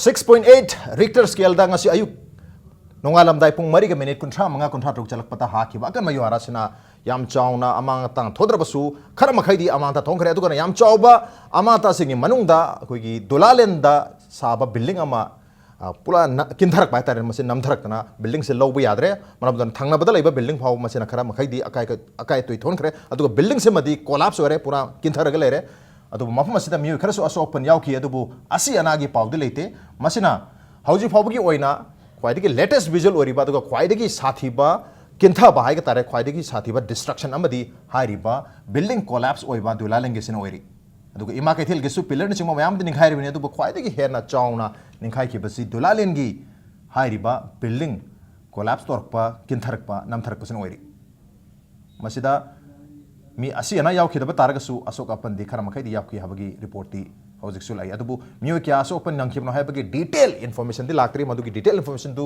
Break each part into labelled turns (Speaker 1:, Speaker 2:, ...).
Speaker 1: 6.8 Richter scale da ngasi ayuk nongalam dai pung mari ga minute kuntra manga kuntra tuk jalak pata ha ki ba kan mayu harasina yam chawna amang tang thodra basu khara makhai di amang ta thong khare adu kana yam chawba amata singi manung da koi gi dolalen da saba building ama pula kindarak bai tare masin namtharak tana building se lobu yadre manab dan thangna badal iba building phau masina khara makhai di akai toi thon khare adu building se madi collapse ore pura kindarak lere adu mafam asida miyu khara so aso open yaw ki adu asi anagi pawde leite masina hauji phawgi oina ख्वाइदगी latest visual ओरिबा दुगा ख्वाइदगी साथीबा किंथा बाहाय तारे ख्वाइदगी साथीबा डिस्ट्रक्शन अमदी हारिबा बिल्डिंग कोलैप्स ओइबा दुलालेंगे सिन ओइरी अदुगा इमा कैथेल गेसु पिलर नि चिंगमा मयाम दिनि खाइरिबिने अदुबा ख्वाइदगी हेना चाउना निखाइ खिबसि दुलालेंगी हारिबा बिल्डिंग कोलैप्स तोरपा किंथरकपा नमथरकपा सिन ओइरी मसिदा मी असि अना यावखिदबा तारगसु अशोक अपन दिखरा मखैदि यावखि हाबगी रिपोर्ट दी हौजिकसु लाई अदुबु मियो क्या सो अपन नंखिबनो हाबगी डिटेल इन्फॉर्मेशन दि लाक्री मदुगी डिटेल इन्फॉर्मेशन दु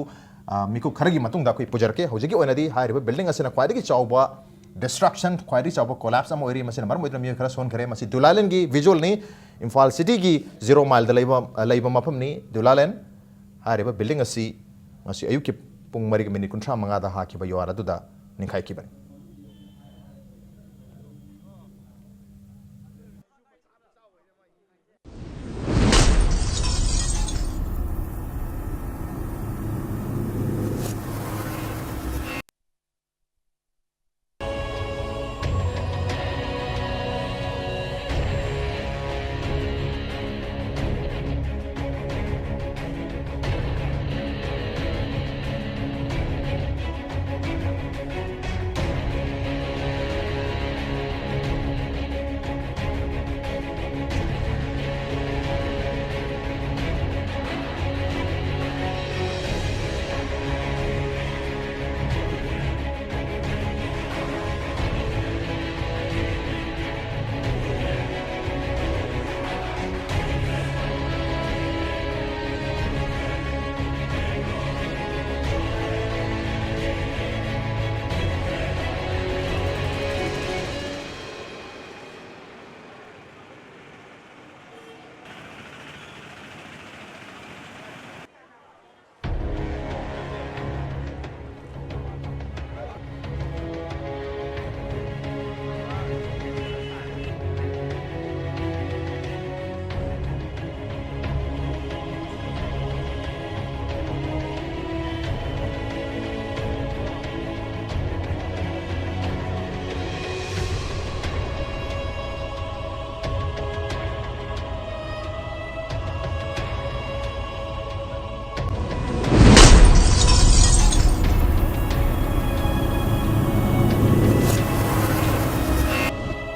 Speaker 1: मिको खरगी मतुंग दा कोइ पुजरके हौजिकी ओइनादि हारिबा बिल्डिंग असना ख्वाइदगी चावबा डिस्ट्रक्शन ख्वाइदगी चावबा कोलैप्स अम ओइरी मसिना मरम मोइद्र मियो खरा सोन खरे मसि दुलालेन गी विजुअल नि इम्फाल सिटी गी 0 माइल द लैबा मफम नि दुलालेन हारिबा बिल्डिंग असि मसि अयुकी पुंग मरिग मिनिट 35 दा हाकिबा योरा दुदा निखाइ किबनि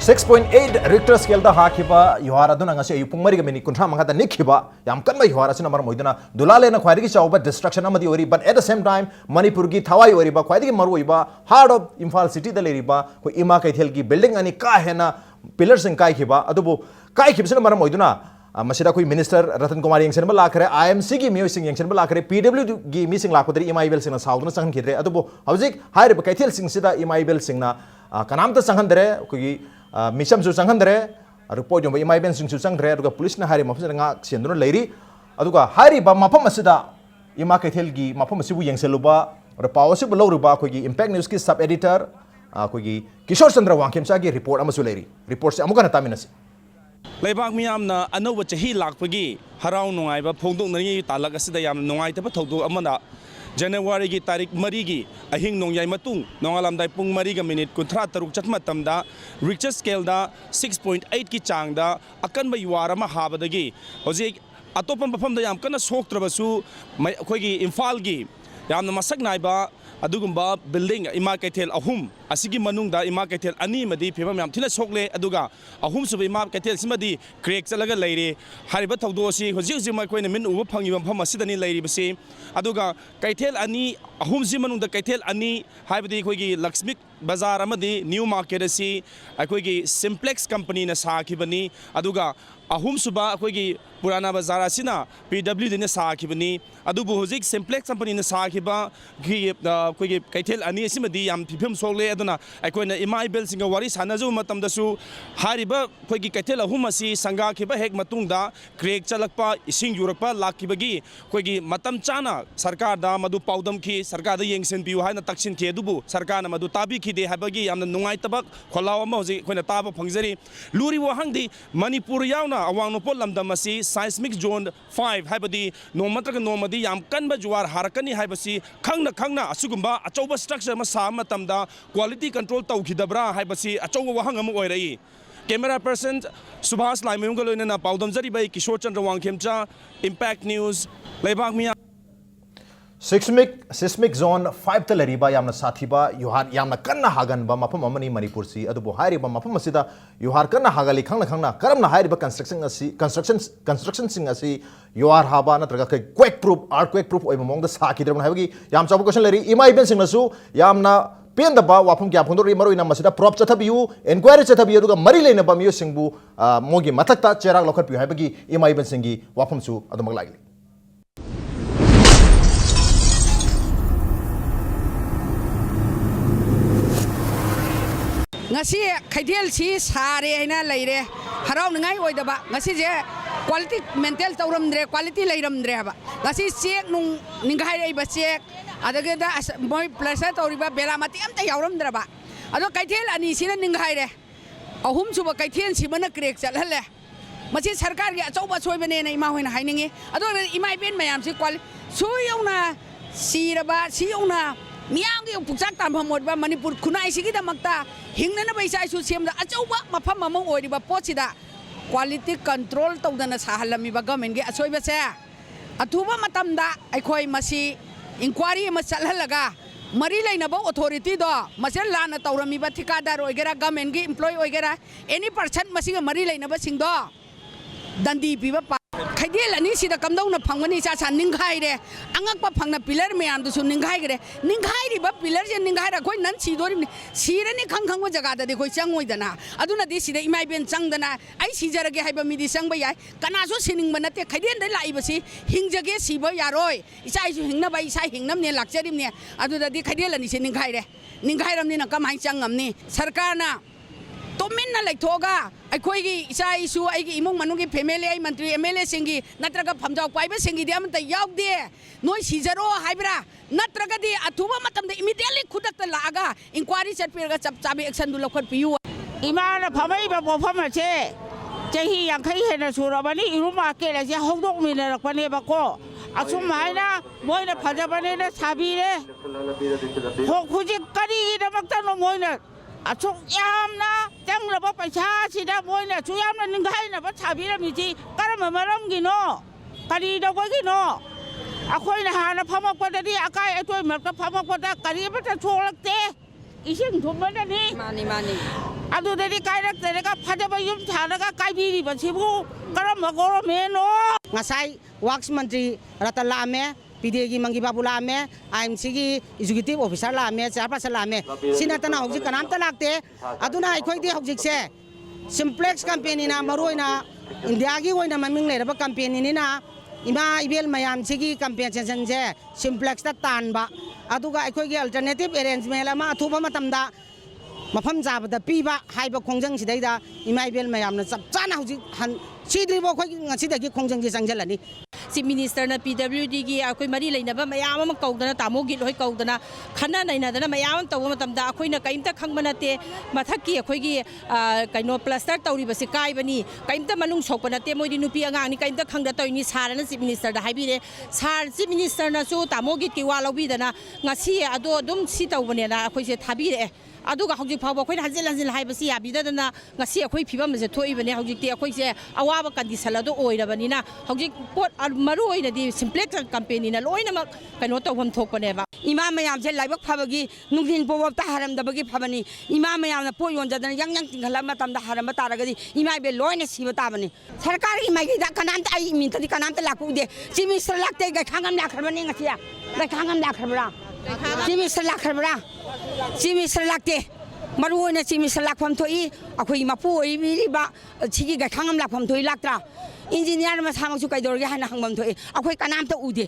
Speaker 1: Six point eight Richter scale da hakiba yohara duna ngasi ayu pungmari ga mini kuntra manga da nikhiba yam kanma yohara sina mar moidana dulale na khwaidi gi chawba destruction amadi ori but at the same time Manipur gi thawai ori ba khwaidi gi maru iba heart of Imphal city da leri ba ko ima kaithel gi building ani ka hena pillars in kai khiba adubu kai khib sina mar moiduna masida koi minister Ratan Kumar yengsen ba lakhare IMC gi mio sing yengsen ba lakhare PW gi mi sing lakhodri imai bel sing sauduna sang khidre adubu hauzik haire ba kaithel sing sida imai bel sing na kanam ta sanghandre ko gi mission सु संगंदरे report जों इमाई Ben सिंसु संगरे अदुगा police ना हारि मफस nga सेंदुन लेरी अदुगा हारि बा मफम असदा इमा कैथेल गी मफम सिबु यंगसेलुबा और पावसि बलौरुबा खोगी impact news की सब एडिटर खोगी किशोर चंद्र वांगखेमसा गी रिपोर्ट अमसु लेरी रिपोर्ट से अमुकन तामिनसी
Speaker 2: लेबाक मियामना अनौब चही लाखपगी हराव नुंगाइबा फोंदोंनरी तालक असदा याम नुंगाइतबा थौदो अमना January की तारीख मरी की अहिंग नोंयाई मतुंग नोंगालमदाई पुंग मरी का मिनिट 13 चटमतमदा रिक्टर स्केल दा 6.8 की चांग दा अकनबा युवारमा हाबदगी होजिक अतोपम मफम दा याम कना सोक्त्रबसु अखोगी इम्फाल की यामना मसक नाइबा अदुगुम्बा बिल्डिंग इमा कैथेल अहुम असिगी मनुंगदा इमा कैथेल अनि मदी फिबम याम थिना सोकले अदुगा अहुम सुबे इमा कैथेल सिमदी क्रेक चलगा लैरे हारिबा थौदोसी होजि होजि मखोइना मिन उबा फंगी मफम असिदनी लैरिबसे अदुगा कैथेल अनि अहुम जि मनुंगदा कैथेल अनि हाइबदी खोगी bazaar amadi new market asi akoigi simplex company na saakibani aduga ahum suba akoigi purana bazaar asina PWD na saakibani adubu hojik simplex company na saakiba gi akoigi kaithel ani asimadi yam phifim sogle aduna akoina imai bel singa wari sanazu matamdasu hariba akoigi kaithel ahum asi sanga khiba hek matungda crack chalakpa ising yurakpa lakibagi akoigi matam chana sarkar da madu paudam ki sarkar da yengsen piu haina taksin ki adubu sarkar na madu tabi ki de habagi yamna nungai tabak kholaw ama hoji akoina taba phangjari luri wahangdi manipur yauna awang nopol lamdam asi seismic zone 5 habadi nomatraga nomadi yam kanba juwar harakani habasi khangna asugumba achauba structure ma sa matamda quality control tawkhidabra habasi achauba wahang ama oirai camera person subhas laimung galona na paudam jari bai kishore chandra wangkhemcha impact news leibak mi
Speaker 1: seismic zone 5 ta lariba yamna sathiba yuhar yamna kanna hagan ba mafam amani manipur si adubo hairiba mafam asida yuhar kanna hagali khangna karamna hairiba construction sing asi yuhar haba natraga kai earthquake proof oiba mongda sakidrabna habagi yam chabu question leri ima even sing nasu yamna pen da ba wafam kya phondori maroi na masida prop chathabiu inquiry chathabiu aduga mari leina ba miyo singbu mogi mathakta cherak lokhat piu habagi ima even singi wafam su adumag lagli
Speaker 3: ngasi khaidel si sare haina leire harau ngai oidaba ngasi je quality mental tauramdre quality leiramdre haba ngasi check nung ningai rei ba check adaga da moi plus tauriba belamati amta yauramdraba ado kaithel ani sina ningai re ahum suba kaithel simana crack chalhalle machi sarkar gi achauba soibane na ima hoina hainingi ado ima ben mayam si qual suyauna siraba siyauna miyangi puksak tamhamodba manipur khunai sigida makta hingnana baisa isu semda achauba mafam mama oiriba pochida quality control tawdana sahalami ba government gi asoiba se athuba matamda aikhoi masi inquiry ma chalhalaga mari lainaba authority do masel lana tawrami ba thikadar oigera government gi employee oigera any person masiga mari lainaba singdo dandi piba khaidel ani sida kamdawna phangani cha sa ninghai re angakpa phangna pillar meyam du su ninghai gre ninghai ri ba pillar je ninghai ra khoi nan sidori sirani khangkhang jaga da de khoi changoi dana aduna di sida imai ben changdana ai sijarage haiba midi sangba yai kana so sining banate khaiden dai lai basi hingjage siba yaroi isai su hingna bai isai hingnam ne lakcharim ne aduna di khaidel ani se ninghai ram ni na kamai changam ni sarkar na tominna laithoga aikoigi isa isu aigi imong manugi family ai mantri MLA singi natraga phamjau paiba singi de amta yaugde noi sijaro haibra natraga di athuba matamda immediately khudakta laaga inquiry chatpirga chap chabi action du lokhat piu
Speaker 4: imana phamai ba bofam che chahi yankhai hena surabani iruma ke la je hongdok mine rakpane ba ko asum haina moina phajabane na sabire khuji kari na makta no moina achuk yamna changlaba paisa sida moina chu yamna ninghai na ba thabira miji karama maram gi no kari da ko gi no akhoi na hana phamak padadi akai atoi marka phamak pada kari ba ta tholakte ising thumna ni mani adu dedi kai rak tere ka phajaba yum thana ka kai bi ba sibu karama goro me no
Speaker 5: ngasai works mantri ratala me PDG mangi babula me IMC gi executive officer la me chairperson la me sinatana hoji kanam ta lakte aduna akhoi di hoji se simplex company na maroina india gi hoina maming le ba company ni na ima ibel mayam sigi compensation je simplex ta tan ba aduga akhoi gi alternative arrangement la ma thuba matamda mafam jabada piba haiba khongjang sidaida ima ibel mayam na chap chana hoji han sidribo khoi ngasi da gi khongjang gi changjalani
Speaker 6: Chief Minister na PWD gi akoi mari leinaba mayam ama kaudana tamo gi loi kaudana khana nainadana mayam taw matamda akoi na kaimta khangbanate mathaki akoi gi kaino plaster tawri basi kai bani kaimta manung sokpanate moidi nupi angang ni kaimta khangda toini sarana Chief Minister da haibire sar Chief Minister na su tamo gi ki walobi dana ngasi ado dum si tawbane na akoi se thabire aduga hojik phawba khoi hanjil haibasi yabidadana ngasi akoi phibam je thoibane hojik ti akoi se awaba condition ado oirabani na hojik pot maru oina di simplex company na loina mak kaino tawham thokpane ba
Speaker 5: ima mayam je laibak phabagi nungdin powab ta haram dabagi phabani ima mayam na po yon jadana yang tinghala matam da haram taragadi ima be loina siba tabani sarkar gi mai da kanam ta ai min tadi kanam ta laku de chimi salak te ga khangam la kharbani ngasia da khangam la kharbra chimi salak kharbra chimi salak te मरुओना चिमिस लाखफम थोई अखोई मपु ओइबिरिबा सिगी गाखांगम लाखफम थोई लाक्त्रा engineer मसामसु कैदोरगे हाना हंगमम थोई अखोई कनामता उदे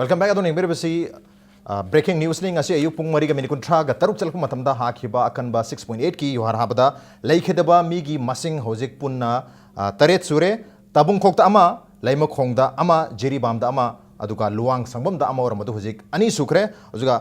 Speaker 1: Welcome back adon ingber basi breaking news ning ase ayu pung mari ga minute kuntra ga taruk chalku matamda hakhiba akanba 6.8 ki yohar habada leikhedaba mi gi masing hojik punna taret sure tabung khokta ama laima khongda ama jeri bamda ama aduga luang sangbamda ama oramadu hojik ani sukre azuga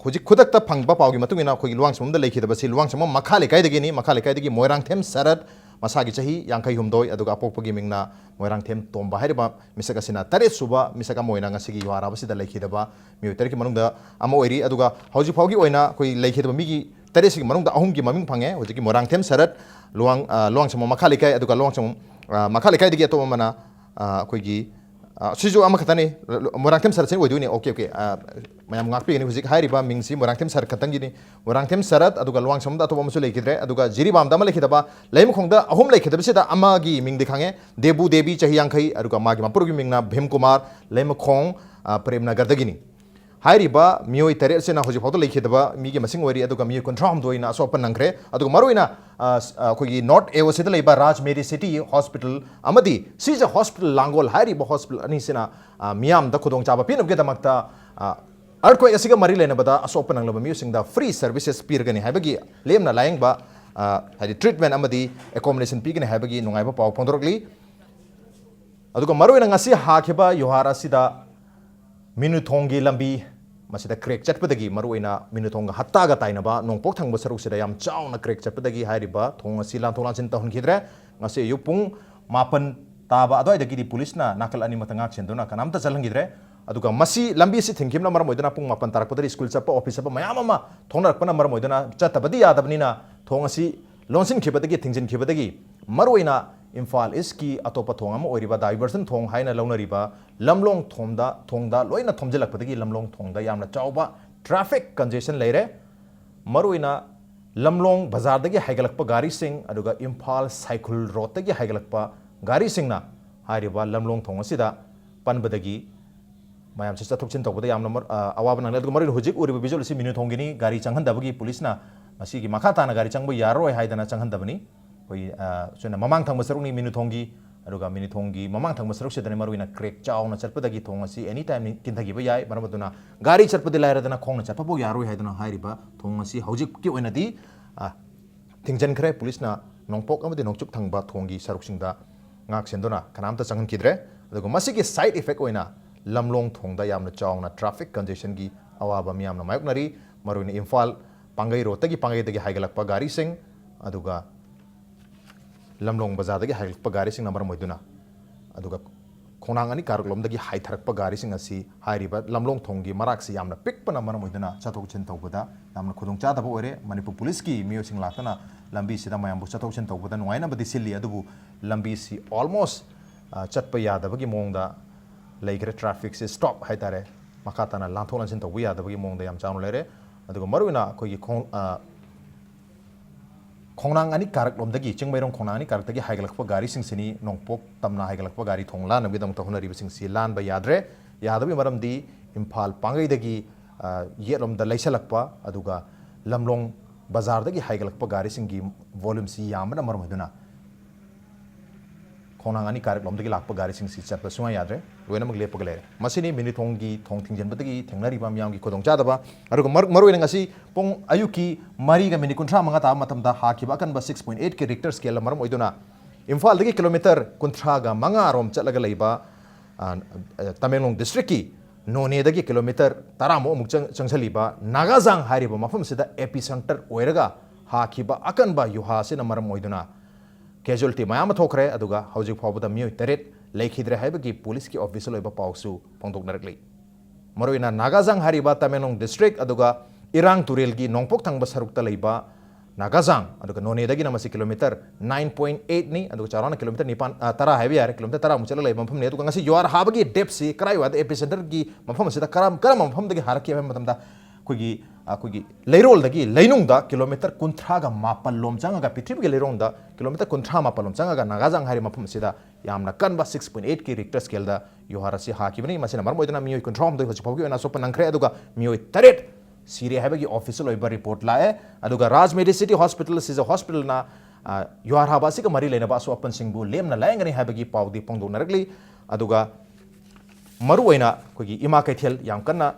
Speaker 1: hojik khudakta phangba pawgi matungina khoi luang sangbamda leikhedaba si luang sangbam makha lekai dagi ni makha lekai dagi moirang them sarat masagi chahi yangkai humdoi aduga apokpagi mingna moirang them tomba hariba misaka sina taret suba misaka moina ngasigi yohara basida leikhedaba mi terki manungda ama oiri aduga hauji phawgi oina koi leikhedaba migi taret sigi manungda ahum gi maming phange hojiki moirang them sarat luang sama makha lekai aduga luang sama makha lekai digi to mana koi gi sijo ama khatani moirang them sarat sen oiduni okay mayam ngakpi ni hojik hairiba mingsi moirang them sarat khatang gi ni moirang them sarat aduga luang sama da to masu lekhidre aduga jiri bam da ma lekhidaba leim khongda ahum lekhidaba sida ama gi ming dikhange debu debi chahi yangkai aduga magi mapur gi mingna bhim kumar leim khong premnagar dagini hairiba mioi tare sena hoji photo lekhidaba mi gi masing wari aduga mi control doina asopan nangre aduga maroina khoi not ewo sida leiba raj meri city hospital amadi sija hospital langol hairiba hospital ani sena miam da khudong chaba pinum ge damakta earthquake asiga mari lena bada asopan nanglaba mi singda free services pirgani haibagi lemna layengba hadi treatment amadi accommodation pigani haibagi nungaiba paw phondorokli aduga maroina ngasi hakhiba yohara sida minuthongi lambi masida crack chatpadagi maruina minuthonga hattaga tainaba nongpok thangba saruk sida yam chauna crack chatpadagi hairiba thonga silan tholan chin tahun khidre ngase yupung mapan taba adoi dagi di police na nakal ani matangak sendona kanamta chalangidre aduga masi lambi si thingkimna maram moidana pung mapan tarakpadari school chapa office pa mayam ama thongrakpana maram moidana chatabadi yadabnina thongasi lonsin khibadagi thingjin khibadagi maruina Imphal is ki atopa thongam oiriba diversion thong haina launariba lamlong thongda loina thomjelak padagi lamlong thongda yamna chauba traffic congestion leire maruina lamlong bazar dagi haigalakpa gari sing aduga Imphal cycle road dagi haigalakpa gari singna hairiba lamlong thong asida panbadagi mayam se chathokchin tawbada yamna awaba nang aduga marin hojik uriba visual si minu thongini gari changhandabagi police na masigi makha tana gari changba yaroi haidana changhandabani koi suna mamang thang masaruk ni minuthongi aduga minuthongi mamang thang masaruk sedane maruina crack chauna chatpadagi thong asi anytime ni kinthagi ba yai maramaduna gari chatpadi lairadana khongna chatpabu yaroi haidana hairiba thong asi hojik ki oinadi thingjan khre police na nongpok amadi nongchup thangba thongi saruk singda ngak sendona kanamta changan kidre aduga masigi side effect oina lamlong thongda yamna chawna traffic congestion gi awaba miyamna mayoknari maruina Imphal Pangai road tagi Pangai dagi haigalakpa gari sing aduga lamlong bazar dagi haigalakpa gari sing namar moiduna aduga khonang ani karaklom dagi haitharakpa gari sing asi hairiba lamlong thonggi marak si yamna pikpa namar moiduna chathok chin tawbada yamna khudong chadaba oire Manipur police ki miyo sing latana lambi sida mayambu chathok chin tawbada nuaina badi silli adubu lambi si almost chatpa yadabagi mongda leigre traffic se stop haitare makatana lanthon sin tawbi yadabagi mongda yam chawnu lere aduga maruina kogi khongnang ani karak lomdagi chingmairong khongnang ani karak dagi haigalakpa gari sing sini nongpok tamna haigalakpa gari thongla nabi dam tahuna riba sing si lan ba yadre yadabi maram di Imphal Pangai dagi yelom da laisalakpa aduga lamlong bazar dagi haigalakpa gari sing gi volume si yamna maram heduna khonang ani karak lomdagi lakpa gari sing si chatpa sunga yadre loina mag lepa gale masini minit thonggi thong thingjen badagi thengnari bam yam gi kodong chadaba aruga maruina ngasi pong ayuki mari ga minit kuntra manga ta matamda hakiba kan ba 6.8 ke Richter scale maram oiduna Imphal dagi kilometer kuntra ga manga rom chatlaga leiba Tamenglong district ki none dagi kilometer taramo muk changsaliba Nagazang hariba mafam sida epicenter oiraga hakiba akan ba yuha sina maram oiduna casualty mayam thokre aduga hauji phawbada mioi teret leikhidre haibagi police ki official oiba pausu pongdok narakli maroina Nagazang hariba Tamenglong district aduga irang turel gi nongpok thangba sarukta leiba Nagazang aduga none dagi namasi kilometer 9.8 ni aduga charana kilometer nipan tara haibi yare kilometer tara muchala leiba mafam ne aduga ngasi yuar habagi depth si karai wad epicenter gi mafam sida karam mafam dagi haraki ham matamda kogi leirol dagi leinung da kilometer kunthra ga mapal lom changa ga pithrib ge leirong da kilometer kunthra mapal lom changa ga Nagazang hari mafam sida yamna kanba 6.8 ki Richter scale da yuhara si hakibani masina marmoidana mioi control do hoji pawgi na sopan nangkre aduga mioi taret siri habagi official oiba report lae aduga Raj Medicity Hospital is a hospital na yuhar habasi ka mari lena ba so apan singbu lemna laengani habagi pawdi pongdo narakli aduga maruoina kogi ima kaithel yam kanna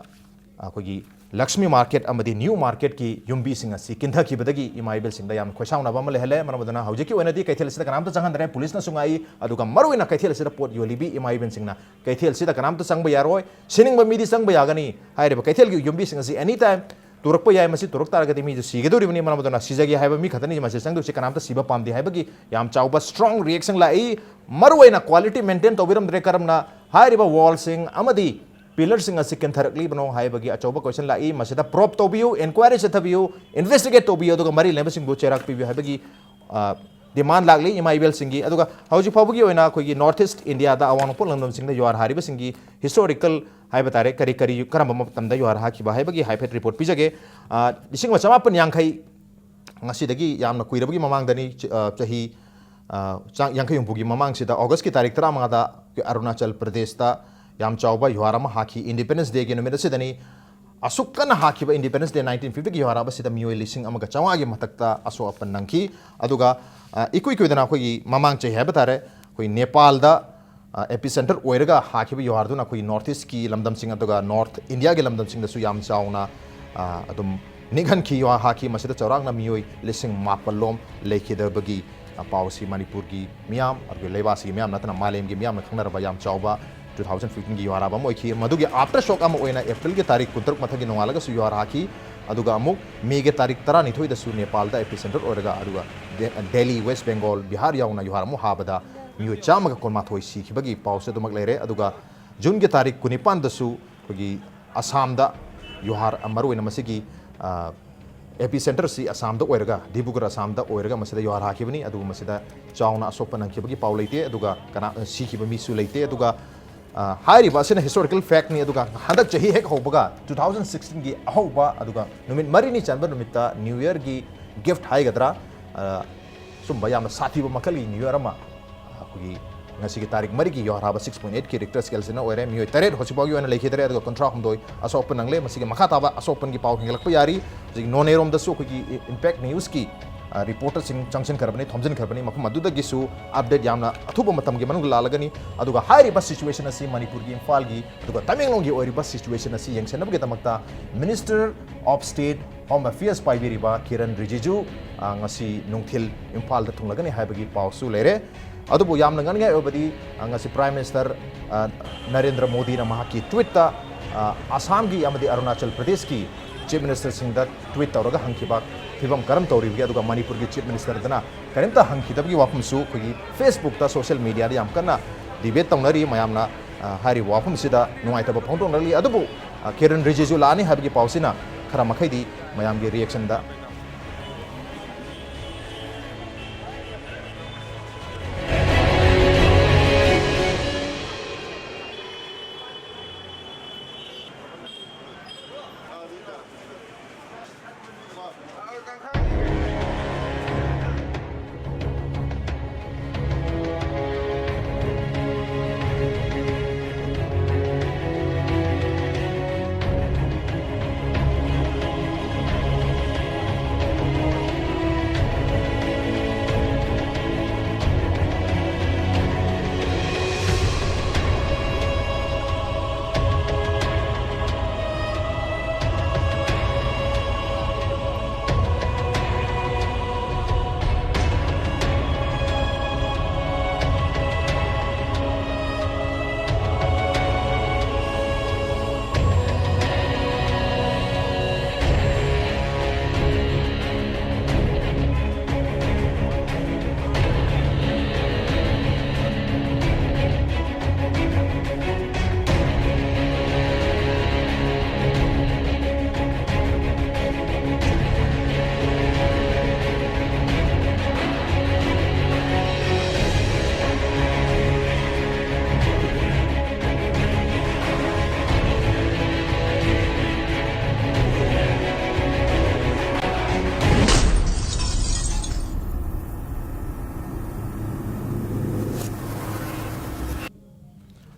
Speaker 1: kogi Lakshmi market amadi new market ki yumbi singa si kindha ki badagi imaibel singda yam khosauna ba male hele maramudana haujiki wenadi kaithel sida kanam ta changan dare police na sungai aduga maruina kaithel sida pot yolibi imaibel singna kaithel sida kanam ta sangba yaroi sining ba midi sangba yagani haire ba kaithel ki yumbi singa si anytime turak pa yai masi turak taragati mi si gedori bani maramudana sijagi haiba mi khatani masi sangdu si kanam ta siba pamdi haibagi yam chauba strong reaction lai maruina quality maintain tobiram dre karamna haire ba wall sing amadi pillars sing asi kentharakli bano haibagi achoba question lai masida prop tobiu inquiry chathabiu investigate tobiu aduga mari leba sing bu cherak pibi haibagi demand lagli imaibel singi aduga hauji phawgi oina koigi north east india da awanopol landam sing da yuar hariba singi historical haibatare kari kari karamba matamda yuar hakiba haibagi haipet report pijage lising machama pan yangkhai ngasi dagi yamna kuirabagi mamangdani chahi yangkhai umpugi mamang sida august ki tarik 13 da arunachal pradesh da yam chauba yuharama haki independence day ge numera sidani asukana haki ba independence day 1950 gi yuharaba sida mioi lising amaga chawa gi matakta aso apan nangki aduga ikui kuidana khoi mamang chai haba tare khoi Nepal da epicenter oiraga haki ba yuhardu na khoi north east ki lamdam sing aduga north india ge lamdam sing da su yam chauna adum nighan ki yuha haki masida chaurang na mioi lising mapalom lekhida bagi pausi Manipur gi miam argo lebasi gi miam natana malem gi miam na khangnar ba yam chauba 2015 gi yuara ba moi khi madugi after shock am oina april ge tarik kuntruk mathagi nongala ga su yuara ki aduga amuk me ge tarik 12 da su Nepal da epicenter oraga aduga Delhi West Bengal Bihar yauna yuara mu habada miyo chama ga kon mathoi si khibagi pause dumak lere aduga June ge tarik 19 da su gi Assam da yuhar amaru ina masigi epicenter si Assam da oiraga Dibrugarh Assam da oiraga masida yuhar hakibani aduga masida chauna asopa nang khibagi paw leite aduga kana si khiba mi su leite aduga hairiba asina historical fact ni aduga hadak chahi hek hobaga 2016 gi ahoba aduga numit marini chanba numitta new year gi gift hai gadra sumba yam sathi ba makali new year ma gi ngasi gi tarik mari gi yohara ba 6.8 ki Richter scale sina oire mi taret hosiba gi ona lekhidre aduga kontra humdoi asopan nangle masigi makhata ba asopan gi paw hingelak pa yari ji nonerom da su gi impact news ki reporter sing junction karbani thomjin karbani mafum aduda gisu update yamna athuba matam gi manung lalagani aduga hairi bus situation asi Manipur gi Imphal gi aduga Tamenglong gi ori bus situation asi yengsenab gi tamakta Minister of State Home Affairs paibiriba Kiran Rijiju ngasi nungthil Imphal da thunglagani haibagi pausu lere adubu yamna ngan ngai obadi ngasi Prime Minister Narendra Modi na mahaki tweet ta Assam gi amadi Arunachal Pradesh ki Chief Minister sing da tweet tawraga hangkiba thibam karam tawribgi aduga Manipur gi Chief Minister dana karimta hangkidabgi wafumsu khoi Facebook ta social media da yam kana debate tawnari mayamna hari wafum sida nuaitaba phongtonali adubu Kiran Rijiju lani habgi pausina khara makhaidi mayamgi reaction da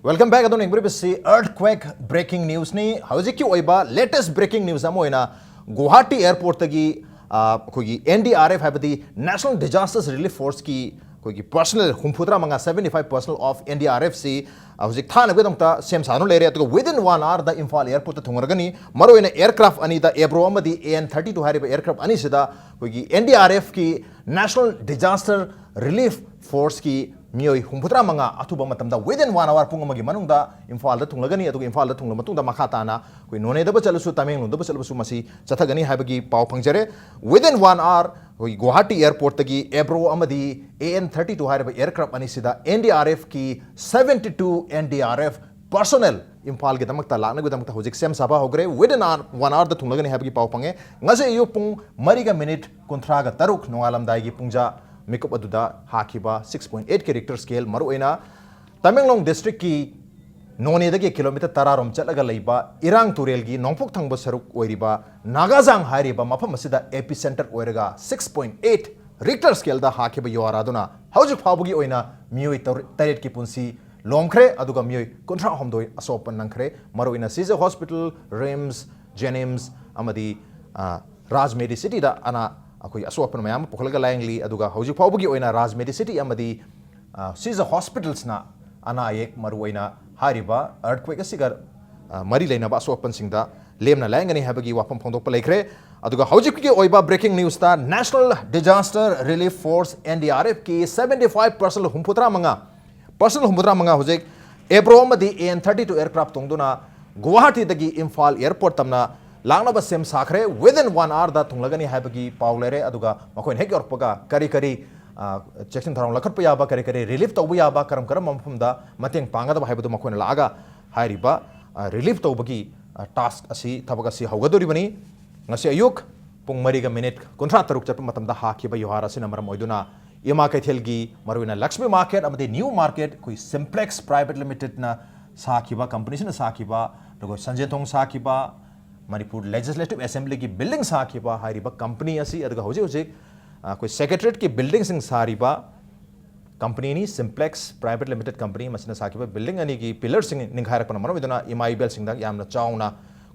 Speaker 1: Welcome back adon ingri bisi earthquake breaking news ni hawjiki oiba latest breaking news amoina Guwahati airport tagi kogi NDRF habadi National Disasters Relief Force ki kogi personnel humputra manga 75 personnel of NDRF si hawjik thana gedongta sem sanu lere to within 1 hour the Imphal airport thungragani maroina aircraft ani da Ebro amadi AN32 hariba aircraft ani sida kogi NDRF ki National Disaster Relief Force ki Mioi humputra manga atuba matamda within 1 hour pungamagi manungda Imphal da thunglagani adu Imphal da thungla matungda makhatana koi none da bachalusu Tamenglong da bachalusu masi chathagani haibagi pau phangjare within 1 hour koi Guwahati airport tagi Ebro amadi AN32 hariba aircraft ani sida NDRF ki 72 NDRF personnel Imphal gi damakta lakna gi damakta hojik sem saba hogre within 1 hour da thunglagani haibagi pau phange ngase yu pung mariga minute kontraga taruk nongalam dai gi pungja Makeup aduda hakiba 6.8 ke Richter scale maruina Tamenglong district ki none dagi kilometer tararom chalaga leiba Irang Turel gi nongpok thangba saruk oiriba Nagazang hariba mafam asida epicenter oiraga 6.8 Richter scale da hakiba yoaraduna haujuk phabugi oina mioi taret ki punsi lomkhre aduga mioi kontra homdoi asopan nangkhre maruina Caesar Hospital Rims Jennings amadi Raj Medicity da ana akoi asopan mayam pokhlaga laingli aduga hauji phawbugi oina Raj Medicity amadi Caesar Hospitals na ana ayek maruina hariba earthquake asigar mari leina ba asopan singda lemna laingani habagi wapam phongdok palaikre aduga hauji ki oiba breaking news ta National Disaster Relief Force NDRF ki 75% humputra manga hojik Ebro amadi AN32 aircraft tongduna Guwahati dagi Imphal airport tamna Langna ba sem sakre within 1 hour da thunglagani haibagi paulere aduga makoin hek yorpaga kari Jackson tharong lakhat pa yaba kari relief tawbu yaba karam mafum da mateng panga da haibadu makoin laga hairiba relief tawbagi task asi thabaga si haugadori bani ngasi ayuk pung mariga minute kontra taruk chap matam da hakiba yohara sina maram oiduna ima kaithelgi maruina Lakshmi market amade new market koi Simplex private limited na sakiba company sina sakiba dogo Sanjay Thong sakiba Manipur Legislative Assembly की building साखिबा हारिबा company असी अदगा होजे कोई secretariat की building सिंग सारिबा company नी Simplex private limited company मसिना साखिबा building अनि की pillars सिंग निखारक पन मनो विदना EMI bell सिंग दा यामना चाउना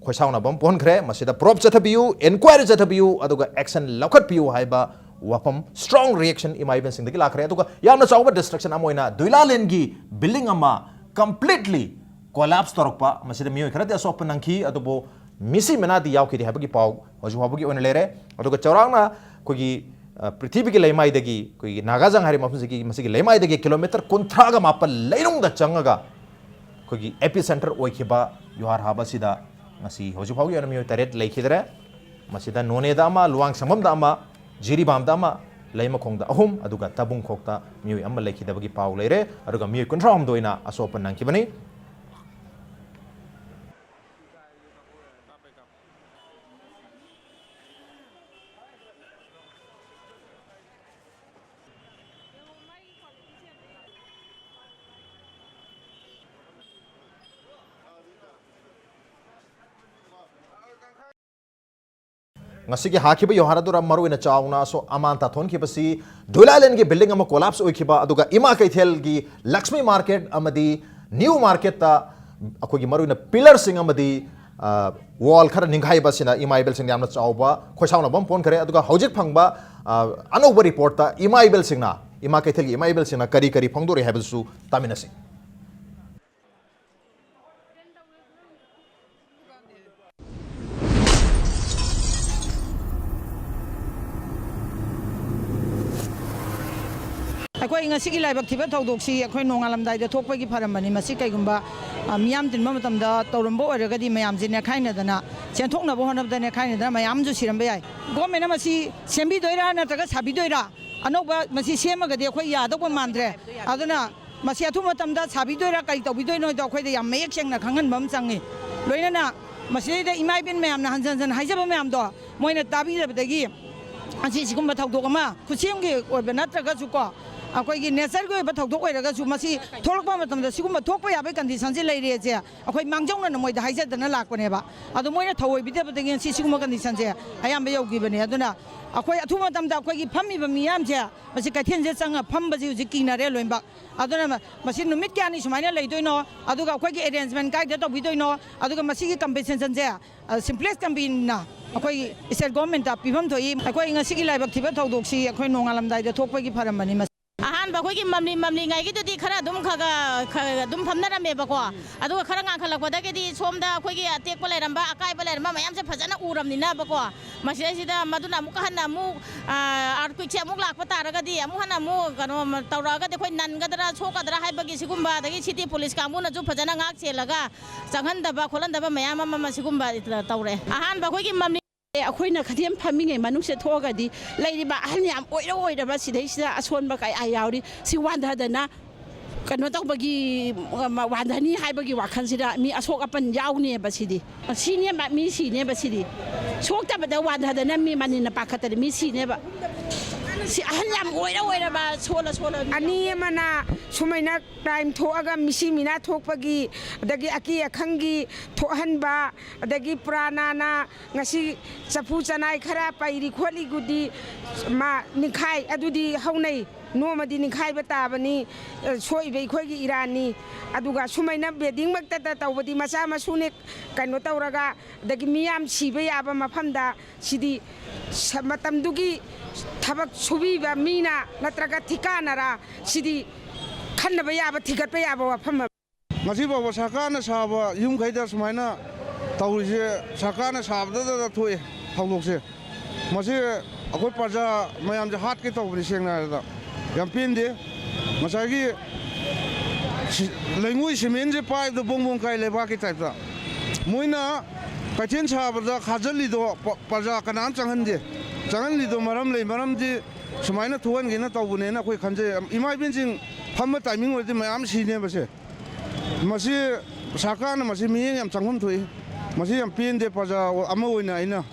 Speaker 1: खोसाउना बम पोन खरे मसिदा prop जथबियु inquiry जथबियु अदगा action लखत पियु हाइबा wapam strong reaction EMI bell सिंग दा की लाखरे अदगा यामना चाउबा destruction अमोइना दुइला लेन की building अमा completely collapse torokpa masida miyo khara de asop nangki adubo ꯃꯤꯁꯤ ꯃꯅꯥꯗꯤ ꯌꯥꯎꯈꯤꯗꯦ ꯍꯥꯏꯕꯒꯤ ꯄꯥꯎ ꯍꯧꯖꯤꯛ ꯐꯥꯎꯕꯒꯤ ꯑꯣꯏꯅ ꯂꯩꯔꯦ ꯑꯗꯨꯒ ꯆꯥꯎꯔꯥꯛꯅ ꯑꯩꯈꯣꯏꯒꯤ ꯄ꯭ꯔꯤꯊꯤꯕꯤꯒꯤ ꯂꯩꯃꯥꯏꯗꯒꯤ ꯑꯩꯈꯣꯏꯒꯤ ꯅꯥꯒꯥꯖꯥꯡ ꯍꯥꯏꯔꯤꯕ ꯃꯐꯝꯁꯤꯒꯤ ꯃꯁꯤꯒꯤ ꯂꯩꯃꯥꯏꯗꯒꯤ ꯀꯤꯂꯣꯃꯤꯇꯔ 39 ꯂꯩꯅꯨꯡꯗ ꯆꯪꯉꯒ ꯑꯩꯈꯣꯏꯒꯤ ꯑꯦꯄꯤ ꯁꯦꯟꯇꯔ ꯑꯣꯏꯈꯤꯕ ꯌꯨꯍꯥꯔ ꯍꯥꯕ ꯑꯁꯤꯗ ꯉꯁꯤ ꯍꯧꯖꯤꯛ ꯐꯥꯎꯒꯤ ꯑꯣꯏꯅ ꯃꯤꯑꯣꯏ 9 ꯂꯩꯈꯤꯗ꯭ꯔꯦ ꯃꯁꯤꯗ ꯅꯣꯅꯦꯗ ꯑꯃ ꯂꯨꯋꯥꯡ ꯁꯪꯕꯝꯗ ꯑꯃ ꯖꯤꯔꯤꯕꯥꯝꯗ ꯑꯃ ꯂꯩꯃꯈꯣꯡꯗ 3 ꯑꯗꯨꯒ ꯇꯕꯨꯡꯈꯣꯛꯇ ꯃꯤꯑꯣꯏ ꯑꯃ ꯂꯩꯈꯤꯗꯕꯒꯤ ꯄꯥꯎ ꯂꯩꯔꯦ ꯑꯗꯨꯒ ꯃꯤꯑꯣꯏ 38ꯅ ꯑꯁꯣꯛꯄ ꯅꯪꯈꯤꯕꯅꯤ ngasi hakiba yoharadura maruina chauna so amanta thon khibasi Dulalend gi building ama collapse oikhiba aduga ima kaithel gi Lakshmi market amadi new market ta akogi maruina pillar sing amadi wall khara ninghai basina imaibel sing yamna chawba khosauna bam pon khare aduga hojik phangba anova report ta imaibel singna ima kaithel gi imaibel singna kari kari phangdori habisu taminasi
Speaker 4: ꯑꯩꯈꯣꯏ ꯉꯁꯤꯒꯤ ꯂꯥꯏꯕꯛ ꯊꯤꯕ ꯊꯧꯗꯣꯛꯁꯤ ꯑꯩꯈꯣꯏ ꯅꯣꯡꯉꯥꯜꯂꯝꯗꯥꯏꯗ ꯊꯣꯛꯄꯒꯤ ꯐꯔꯝꯕꯅꯤ ꯃꯁꯤ ꯀꯩꯒꯨꯝꯕ ꯃꯤꯌꯥꯝ ꯇꯤꯟꯕ ꯃꯇꯝꯗ ꯇꯧꯔꯝꯕ ꯑꯣꯏꯔꯒꯗꯤ ꯃꯌꯥꯝꯁꯦ ꯅꯦꯈꯥꯏꯅꯗꯅ ꯆꯦꯟꯊꯣꯛꯅꯕ ꯍꯣꯠꯅꯕꯗ ꯅꯦꯈꯥꯏꯅꯗꯅ ꯃꯌꯥꯝꯁꯨ ꯁꯤꯔꯝꯕ ꯌꯥꯏ ꯒꯣꯔꯃꯦꯟꯅ ꯃꯁꯤ ꯁꯦꯝꯕꯤꯗꯣꯏꯔꯥ ꯅꯠꯇ꯭ꯔꯒ ꯁꯥꯕꯤꯗꯣꯏꯔꯥ ꯑꯅꯧꯕ ꯃꯁꯤ ꯁꯦꯝꯃꯒꯗꯤ ꯑꯩꯈꯣꯏ ꯌꯥꯗꯧꯕ ꯃꯥꯟꯗ꯭ꯔꯦ ꯑꯗꯨꯅ ꯃꯁꯤ ꯑꯊꯨꯕ ꯃꯇꯝꯗ ꯁꯥꯕꯤꯗꯣꯏꯔꯥ ꯀꯔꯤ ꯇꯧꯕꯤꯗꯣꯏꯅꯣꯗꯣ ꯑꯩꯈꯣꯏꯗ ꯌꯥꯝ ꯃꯌꯦꯛ ꯁꯦꯡꯅ ꯈꯪꯍꯟꯕ ꯑꯃ ꯆꯪꯉꯤ ꯂꯣꯏꯅꯅ ꯃꯁꯤꯗꯩꯗ ꯏꯃꯥ ꯏꯕꯦꯟ ꯃꯌꯥꯝꯅ ꯍꯟꯖꯟ ꯍꯟꯖꯟ ꯍꯥꯏꯖꯕ ꯃꯌꯥꯝꯗꯣ ꯃꯣꯏꯅ ꯇꯥꯕꯤꯗꯕꯗꯒꯤ ꯑꯁꯤ ꯁꯤꯒꯨꯝꯕ ꯊꯧꯗꯣꯛ ꯑꯃ ꯈꯨꯠꯁꯦꯝꯒꯤ ꯑꯣꯏꯕ ꯅꯠꯇ꯭ꯔꯒꯁꯨ ꯀꯣ ꯑꯩꯈꯣꯏꯒꯤ ꯅꯦꯆꯔꯒꯤ ꯑꯣꯏꯕ ꯊꯧꯗꯣꯛ ꯑꯣꯏꯔꯒꯁꯨ ꯃꯁꯤ ꯊꯣꯛꯂꯛꯄ ꯃꯇꯝꯗ ꯁꯤꯒꯨꯝꯕ ꯊꯣꯛꯄ ꯌꯥꯕꯒꯤ ꯀꯟꯗꯤꯁꯟꯁꯤ ꯂꯩꯔꯦꯁꯦ ꯑꯩꯈꯣꯏ ꯃꯥꯡꯖꯧꯅꯅ ꯃꯣꯏꯗ ꯍꯥꯏꯖꯗꯅ ꯂꯥꯛꯄꯅꯦꯕ ꯑꯗꯣ ꯃꯣꯏꯅ ꯊꯧꯑꯣꯏꯕꯤꯗꯕꯗꯒꯤ ꯉꯁꯤ ꯁꯤꯒꯨꯝꯕ ꯀꯟꯗꯤꯁꯟꯁꯦ ꯑꯌꯥꯝꯕ ꯌꯧꯈꯤꯕꯅꯦ ꯑꯗꯨꯅ ꯑꯩꯈꯣꯏ ꯑꯊꯨꯕ ꯃꯇꯝꯗ ꯑꯩꯈꯣꯏꯒꯤ ꯐꯝꯃꯤꯕ ꯃꯤꯌꯥꯝꯁꯦ ꯃꯁꯤ ꯀꯩꯊꯦꯜꯁꯦ ꯆꯪꯉ ꯐꯝꯕꯁꯤ ꯍꯧꯖꯤꯛ ꯀꯤꯅꯔꯦ ꯂꯣꯏꯅꯃꯛ ꯑꯗꯨꯅ ꯃꯁꯤ ꯅꯨꯃꯤꯠ ꯀꯌꯥꯅꯤ ꯁꯨꯃꯥꯏꯅ ꯂꯩꯗꯣꯏꯅꯣ ꯑꯗꯨꯒ ꯑꯩꯈꯣꯏꯒꯤ ꯑꯦꯔꯦꯟꯖꯃꯦꯟ ꯀꯥꯏꯗ ꯇꯧꯕꯤꯗꯣꯏꯅꯣ ꯑꯗꯨꯒ ꯃꯁꯤꯒꯤ ꯀꯝꯄꯦꯟꯁꯦꯁꯟꯁꯦ ꯁꯤꯝꯄ꯭ꯂꯦꯁ ꯀꯝꯄꯦꯅꯤꯅ ꯑꯩꯈꯣꯏꯒꯤ ꯏꯁꯇꯦꯠ ꯒꯣꯔꯃꯦꯟꯇ ꯄꯤꯐꯝ ꯊꯣꯛꯏ ꯑꯩꯈꯣꯏ ꯉꯁꯤꯒꯤ ꯂꯥꯏꯕꯛ ꯊꯤꯕ ꯊꯧꯗꯣꯛꯁꯤ ꯑꯩꯈꯣꯏ ꯅꯣꯡꯉꯥꯜꯂꯝꯗꯥꯏꯗ ꯊꯣꯛꯄꯒꯤ ꯐꯔꯝꯕꯅꯤ
Speaker 6: ꯑꯍꯥꯟꯕ ꯑꯩꯈꯣꯏꯒꯤ ꯃꯝꯂꯤꯉꯩꯒꯤꯗꯨꯗꯤ ꯈꯔ ꯑꯗꯨꯝ ꯑꯗꯨꯝ ꯐꯝꯅꯔꯝꯃꯦꯕꯀꯣ ꯑꯗꯨꯒ ꯈꯔ ꯉꯥꯟꯈꯠꯂꯛꯄꯗꯒꯤꯗꯤ ꯁꯣꯝꯗ ꯑꯩꯈꯣꯏꯒꯤ ꯑꯇꯦꯛꯄ ꯂꯩꯔꯝꯕ ꯑꯀꯥꯏꯕ ꯂꯩꯔꯝꯕ ꯃꯌꯥꯝꯁꯦ ꯐꯖꯅ ꯎꯔꯝꯅꯤꯅꯕꯀꯣ ꯃꯁꯤꯗꯩꯁꯤꯗ ꯃꯗꯨꯅ ꯑꯃꯨꯛꯀ ꯍꯟꯅ ꯑꯃꯨꯛ ꯑꯥꯔꯠꯀ꯭ꯋꯤꯛꯁꯦ ꯑꯃꯨꯛ ꯂꯥꯛꯄ ꯇꯥꯔꯒꯗꯤ ꯑꯃꯨꯛ ꯍꯟꯅ ꯑꯃꯨꯛ ꯀꯩꯅꯣ ꯇꯧꯔꯛꯑꯒꯗꯤ ꯑꯩꯈꯣꯏ ꯅꯟꯒꯗ꯭ꯔꯥ ꯁꯣꯛꯀꯗ꯭ꯔꯥ ꯍꯥꯏꯕꯒꯤ ꯁꯤꯒꯨꯝꯕ ꯑꯗꯒꯤ ꯁꯤꯇꯤ ꯄꯨꯂꯤꯁ ꯀꯥꯡꯕꯨꯅꯁꯨ ꯐꯖꯅ ꯉꯥꯛ ꯁꯦꯜꯂꯒ ꯆꯪꯍꯟꯗꯕ ꯈꯣꯠꯍꯟꯗꯕ ꯃꯌꯥꯝ ꯑꯃ ꯁꯤꯒꯨꯝꯕ ꯇꯧꯔꯦ ꯑꯍꯥꯟꯕ ꯑꯩꯈꯣꯏꯒꯤ
Speaker 7: ꯑꯩꯈꯣꯏꯅ ꯈꯗꯦꯝ ꯐꯝꯃꯤꯉꯩ ꯃꯅꯨꯡꯁꯦ ꯊꯣꯛꯑꯒꯗꯤ ꯂꯩꯔꯤꯕ ꯑꯍꯜ ꯌꯥꯝ ꯑꯣꯏꯔꯕ ꯁꯤꯗꯩꯁꯤꯗ ꯑꯁꯣꯟꯕ ꯀꯌꯥ ꯌꯥꯎꯔꯤ ꯁꯤ ꯋꯥꯟꯊꯗꯅ ꯀꯩꯅꯣ ꯇꯧꯕꯒꯤ ꯋꯥꯟꯊꯅꯤ ꯍꯥꯏꯕꯒꯤ ꯋꯥꯈꯜꯁꯤꯗ ꯃꯤ ꯑꯁꯣꯛ ꯑꯄꯟ ꯌꯥꯎꯅꯦꯕ ꯁꯤꯗꯤ ꯁꯤꯅꯦꯕ ꯃꯤ ꯁꯤꯅꯦꯕ ꯁꯤꯗꯤ ꯁꯣꯛꯇꯕꯗ ꯋꯥꯟꯊꯗꯅ ꯃꯤ ꯃꯅꯤꯅ ꯄꯥꯈꯠꯇꯅ ꯃꯤ ꯁꯤꯅꯦꯕ ꯁꯤ ꯑꯍꯜ ꯌꯥꯝ ꯑꯣꯏꯔꯕ ꯁꯣꯜꯂ
Speaker 8: ꯑꯅꯤ ꯑꯃꯅ ꯁꯨꯃꯥꯏꯅ ꯀ꯭ꯔꯥꯏꯝ ꯊꯣꯛꯑꯒ ꯃꯤꯁꯤ ꯃꯤꯅꯥ ꯊꯣꯛꯄꯒꯤ ꯑꯗꯒꯤ ꯑꯀꯤ ꯑꯈꯪꯒꯤ ꯊꯣꯛꯍꯟꯕ ꯑꯗꯒꯤ ꯄꯨꯔꯥꯅꯥꯅ ꯉꯁꯤ ꯆꯐꯨ ꯆꯅꯥꯏ ꯈꯔ ꯄꯩꯔꯤ ꯈꯣꯠꯂꯤꯒꯨꯗꯤ ꯅꯤꯡꯈꯥꯏ ꯑꯗꯨꯗꯤ ꯍꯧꯅꯩ ꯅꯣꯡꯃꯗꯤ ꯅꯤꯡꯈꯥꯏꯕ ꯇꯥꯕꯅꯤ ꯁꯣꯏꯕ ꯑꯩꯈꯣꯏꯒꯤ ꯏꯔꯥꯟꯅꯤ ꯑꯗꯨꯒ ꯁꯨꯃꯥꯏꯅ ꯕꯦꯗꯤꯡꯃꯛꯇꯗ ꯇꯧꯕꯗꯤ ꯃꯆꯥ ꯃꯁꯨꯅꯦ ꯀꯩꯅꯣ ꯇꯧꯔꯒ ꯑꯗꯒꯤ ꯃꯤꯌꯥꯝ ꯁꯤꯕ ꯌꯥꯕ ꯃꯐꯝꯗ ꯁꯤꯗꯤ ꯃꯇꯝꯗꯨꯒꯤ ꯊꯕꯛ ꯁꯨꯕꯤꯕ ꯃꯤꯅ ꯅꯠꯇ꯭ꯔꯒ ꯊꯤꯀꯥꯅꯔꯥ ꯁꯤꯗꯤ ꯈꯟꯅꯕ ꯌꯥꯕ ꯊꯤꯒꯠꯄ ꯌꯥꯕ ꯋꯥꯐꯝ
Speaker 9: ꯉꯁꯤ ꯐꯥꯎꯕ ꯁꯔꯀꯥꯔꯅ ꯁꯥꯕ ꯌꯨꯝꯈꯩꯗ ꯁꯨꯃꯥꯏꯅ ꯇꯧꯔꯤꯁꯦ ꯁꯔꯀꯥꯔꯅ ꯁꯥꯕꯗ ꯊꯣꯛꯑꯦ ꯊꯧꯗꯣꯛꯁꯦ ꯃꯁꯤ ꯑꯩꯈꯣꯏ ꯄ꯭ꯔꯖꯥ ꯃꯌꯥꯝꯁꯦ ꯍꯥꯠꯀꯦ ꯇꯧꯕꯅꯤ ꯁꯦꯡꯅ ꯍꯥꯏꯔꯕꯗ ꯌꯥꯝ ꯄꯦꯟꯗꯦ ꯉꯁꯥꯏꯒꯤ ꯂꯩꯉꯣꯏ ꯁꯤꯃꯦꯟꯁꯦ ꯄꯥꯏꯕꯗ ꯕꯣꯡ ꯀꯥꯏ ꯂꯩꯕꯥꯛꯀꯤ ꯇꯥꯏꯞꯇ ꯃꯣꯏꯅ ꯀꯩꯊꯦꯜ ꯁꯥꯕꯗ ꯈꯥꯖꯤꯜꯂꯤꯗꯣ ꯄ꯭ꯔꯖꯥ ꯀꯅꯥꯝ ꯆꯪꯍꯜꯂꯤꯗꯣ ꯃꯔꯝ ꯂꯩ ꯃꯔꯝꯗꯤ ꯁꯨꯃꯥꯏꯅ ꯊꯣꯛꯍꯟꯒꯦꯅ ꯇꯧꯕꯅꯦꯅ ꯑꯩꯈꯣꯏ ꯈꯟꯖꯩ ꯏꯃꯥ ꯏꯕꯦꯟꯁꯤꯡ ꯐꯝꯕ ꯇꯥꯏꯃꯤꯡ ꯑꯣꯏꯔꯗꯤ ꯃꯌꯥꯝ ꯁꯤꯅꯦꯕꯁꯦ ꯃꯁꯤ ꯁꯔꯀꯥꯔꯅ ꯃꯁꯤ ꯃꯤꯠꯌꯦꯡ ꯌꯥꯝ ꯆꯪꯐꯝ ꯊꯣꯛꯏ ꯃꯁꯤ ꯌꯥꯝ ꯄꯦꯟꯗꯦ ꯄ꯭ꯔꯖꯥ ꯑꯃ ꯑꯣꯏꯅ ꯑꯩꯅ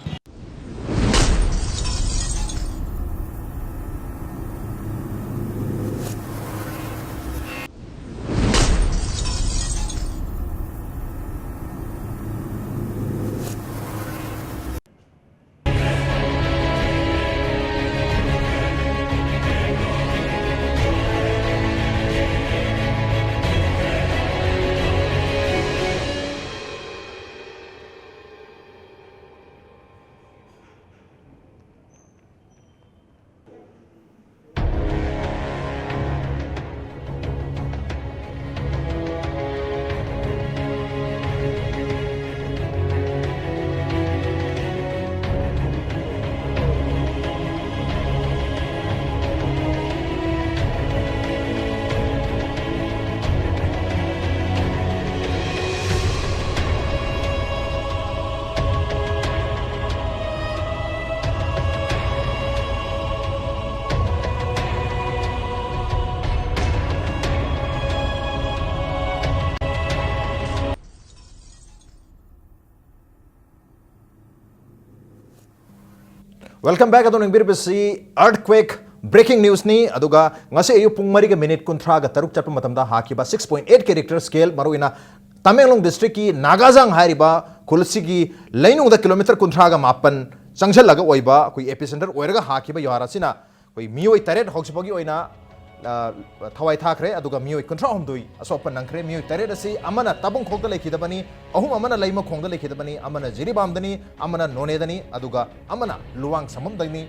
Speaker 1: Welcome back to the earthquake breaking news ni aduga ngase ayu pung mari ga minute kunthra ga taruk chappa matamda hakiba 6.8 ke Richter scale maruina Tamenglong district ki Nagazang hairiba khulsi gi lainung da kilometer kunthra ga mapan changchal laga oiba koi epicenter oiraga hakiba yohara sina koi mioi taret hoksipagi oina thawai thakre aduga mioi kunthra homdui asopan nangkre mioi taret asi amana tabung khogda lekhidabani ahum amana laima khongda lekhidabani amana jiribamdani amana nonedani aduga amana luwang samamdani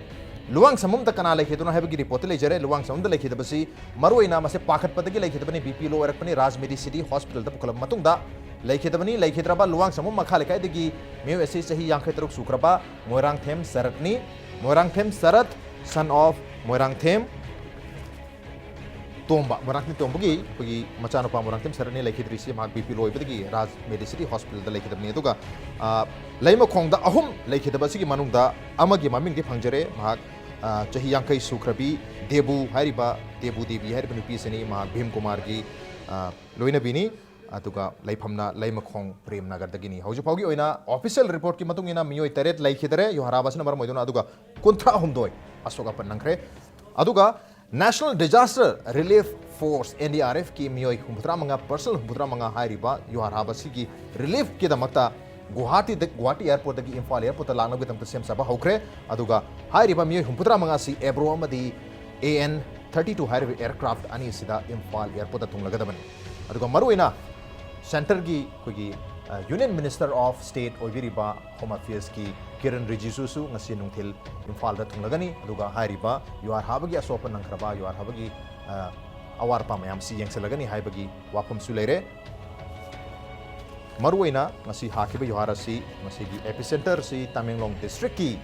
Speaker 1: luwang samamda kana lekhiduna habagi report lejare luwang samamda lekhidabasi maruina mase pakhat padagi lekhidabani bp lo erakpani rajmedi city hospital da pukalam matungda lekhidabani lekhidraba luwang samam makha lekai dagi mioi asi sahi yankhai taruk sukraba moirang them saratni moirang them sarat son of moirang them Tomba, Morangtim Tombagi, Pagi Machano Morangtim, certainly like it received Mark BP Loy, Raz Medicity Hospital, the Lake of Neduga, Lama Kong, the Ahum, Lake the Basiki Manunda, Amagi Maming de Pangere, Mark Chahiyankai Sukrabi, Debu, Hariba, Debu Devi, Hariban Pisani, Mark Bim Kumargi, Loina Bini, Atuka, Laipamna, Lama Kong, Prem Nagatagini. How's your Pogi Oina? Official report Kimatungina, Mio Teret, like Hidre, you have a number of Aduga, Contra Humdoi, Asoka Panankre, Aduga. National Disaster Relief Force NDRF ki mioi humputra manga personal humputra manga hairiba yuhar habasi ki relief ki damakta Guwahati airport dagi Imphal airport langna bitam sem saba hokre aduga hairiba mioi humputra manga si Ebro amadi AN 32 hairiba aircraft ani sida Imphal airport tunglagadabani aduga maruina center gi kogi Union Minister of State Oibiriba Home Affairs ki Kiran Rijisusu ngasi nungthil Imphal da thunglagani aduga hairiba yuar habagi asopan nangkraba yuar habagi awar pa mayam si yengselagani haibagi wapam su leire maruina ngasi hakiba yuhara si ngasi gi epicenter si Tamenglong district ki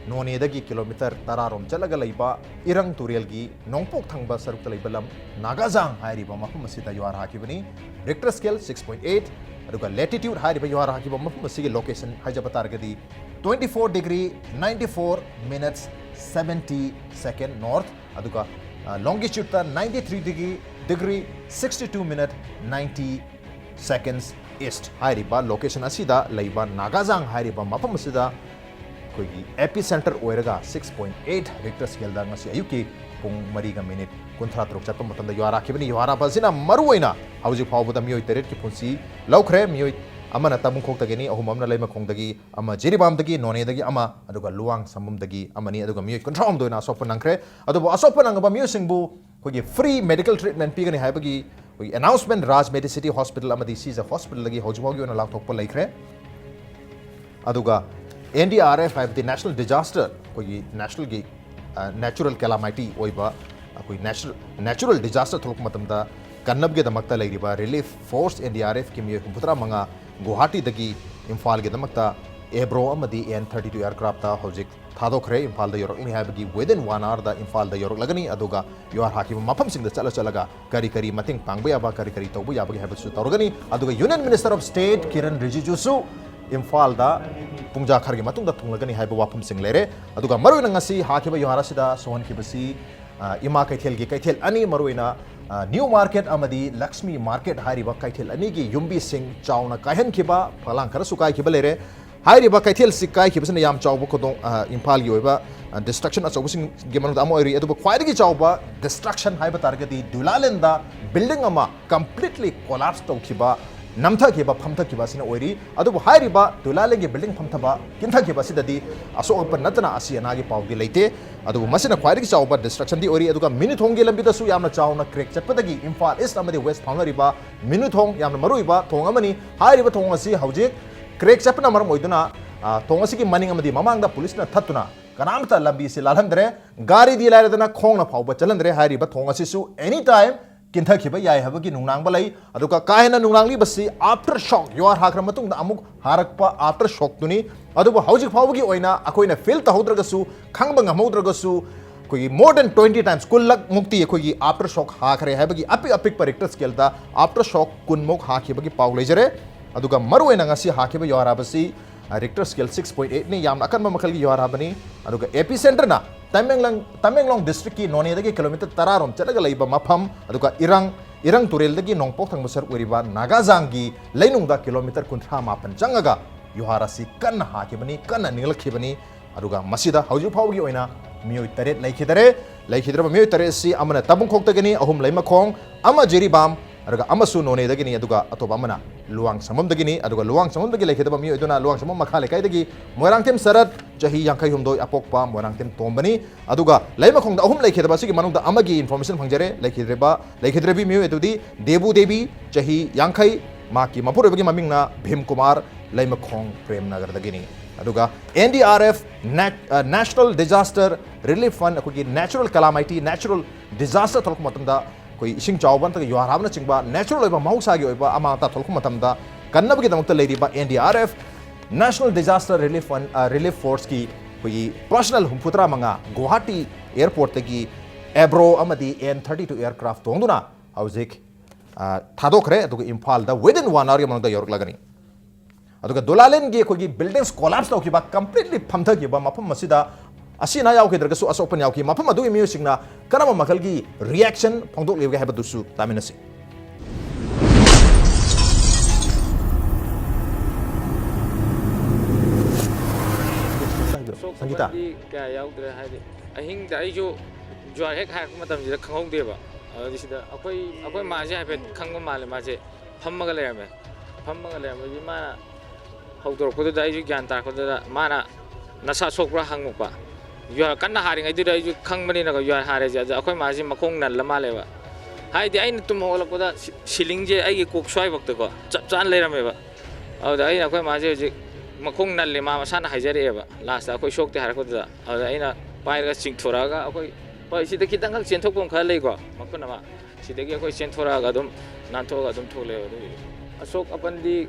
Speaker 1: none dagi kilometer tararom chalaga laiba irang turial gi nongpok thangba saruk talaibalam Nagazang hairiba mafum asita yuar hakibani Richter scale 6.8 aduga latitude hairiba yuar hakiba mafum asigi location hajabatar gadi 24 degree 94 minutes 70 second north aduga longitude ta 93 degree 62 minute 90 seconds east hairiba location asida laiba Nagazang hairiba mafum asida koigi epicenter oiraga 6.8 Richter scale da ngasi ayuki pung mariga minute kunthra truk chatpa matanda yuara khibani yuara basina maruina hauji phawbada mioi teret ki punsi laukhre mioi amana tabung khok tageni ahum amna laima khong dagi ama jiribam dagi none dagi ama aduga luwang samum dagi amani aduga mioi kunthra om doina sopan nangkre adubu asopan nangba mioi singbu koigi free medical treatment pigani haibagi koigi announcement Raj Medicity Hospital amadi Caesar Hospital dagi hauji phawgi ona lakthokpa laikre aduga NDRF have the national disaster koi national gi natural calamity oiba koi natural disaster tholok matamda kannab ge damakta leiriba relief force NDRF ki mi putra manga Guwahati dagi Imphal ge damakta Ebro amadi N32 aircraft ta hojik thadokre Imphal da yorok ni habagi within 1 hour da Imphal da yorok lagani aduga yuar hakim mapam sing da chalaga kari mating pangba yaba kari tawbu yaba ge habsu torgani aduga Union Minister of State Kiran Rijiju Imphal da pungja khargi matung da thunglagani haiba wapum sing lere aduga maruina ngasi hakiba yohara sida sohon kibasi ima kaithel gi kaithel ani maruina new market amadi Lakshmi market hariba kaithel ani gi yumbi sing chauna kaihan kiba phalang khara sukai kiba lere hariba kaithel sikai kibasna yam chawbu khodong Imphal gi oiba destruction achaw sing gi manu amo eri aduba khwaidi gi chawba destruction haiba targati dulalenda building ama completely collapse tawkiba namtha kiba phamtha kiba sina oiri adubu hairiba dulale gi building phamthaba kintha kiba sidadi aso open natna asi anagi pawdi leite adubu masina khwairi chawba destruction di ori aduga minute hongi lambi da su yamna chawna crack chatpadagi Imphal East amadi West phawnariba minute hong yamna maruiba thong amani hairiba thong asi hawjik crack chapna maram oiduna thong asi gi maning amadi mamangda police na thattuna kanamta lambi si lalhandre gari di lairadana khongna phawba chalandre hairiba thong asi su anytime kinthak khiba yai habagi nungnang balai aduka kaina nungnangli basi after shock yuar hakra matung da amuk harakpa after shock tuni adubu hauji phawgi oina akoina fail ta hodragasu khangba ngamaudragasu koi more than 20 times kullak mukti koi after shock hakre habagi apik Richter scale da after shock kunmok hakhibagi paulejare aduga maruina ngasi hakhiba yuar habasi Richter scale 6.8 ni yamna akan mamakhalgi yuar habani aduga epicenter na Tamenglong district ki none dagi kilometer tararom chalaga laiba mafam aduga irang turel dagi nongpok thang musar uriba Nagazang gi lainung da kilometer kunthra mapan changaga yuhara si kan hakibani kan ninglakhibani aduga masida hauju phawgi oina mioi taret laikhidare laikhidraba mioi taret si amana tabung khoktagani ahum laima khong ama jeribam aduga amasu none dagini aduga atoba amana luang samam dagini aduga luang samam dagi laikhidaba mioi duna luang samam makhale kai dagi moirangtem sarat jahi yangkai humdoi apokpa moirangtem tombani aduga laima khong da ahum laikhidaba sigi manung da amagi information phangjare laikhidrebi mioi edudi debu devi jahi yangkai maki mapurobagi mamingna bhim kumar laima khong prem nagar dagini aduga NDRF National Disaster Relief Fund akogi natural calamity natural disaster tholk matamda koi ising chawban ta yuar habna chingba natural oiba mahausa gi oiba amata tholk matamda kannabagi damukta leiriba NDRF National Disaster Relief Fund Relief Force ki koi personal humputra manga Guwahati airport tagi Ebro amadi N32 aircraft tongduna hauzik thadokre aduga Imphal da within 1 hour mangda york lagani aduga dolalen gi khogi buildings collapse tawkiba completely phamthagiba mafam masida asina yawkidragasu asopan yawki mafam adu imi singna karama makalgi reaction phongdok lewga habadusu taminasi Sangita
Speaker 10: kaya yaudre haidi ahing da aiju jwar hek ha matam jida khangdeba adisida akoi maje ha pet khangma male maje phammaga lerame ma hautor da aiju gyan tar da mana nasa sokra hangmukpa yu kanna haring aidu da aiju khangmani na yu hare ja akoi maji makong nan lama lewa haidi ain tum holak da siling je ai kok swai bakta ko chap chan lerame ba au da ai akoi maji je makong nan le ma masana haijare ba last akoi sok te har ko da au da aina pai ga sing thora ga akoi pai sida kitang khak chen thok pom kha lei ko makuna ma sida gi akoi chen thora ga dum nan tho ga dum thole ba asok apandi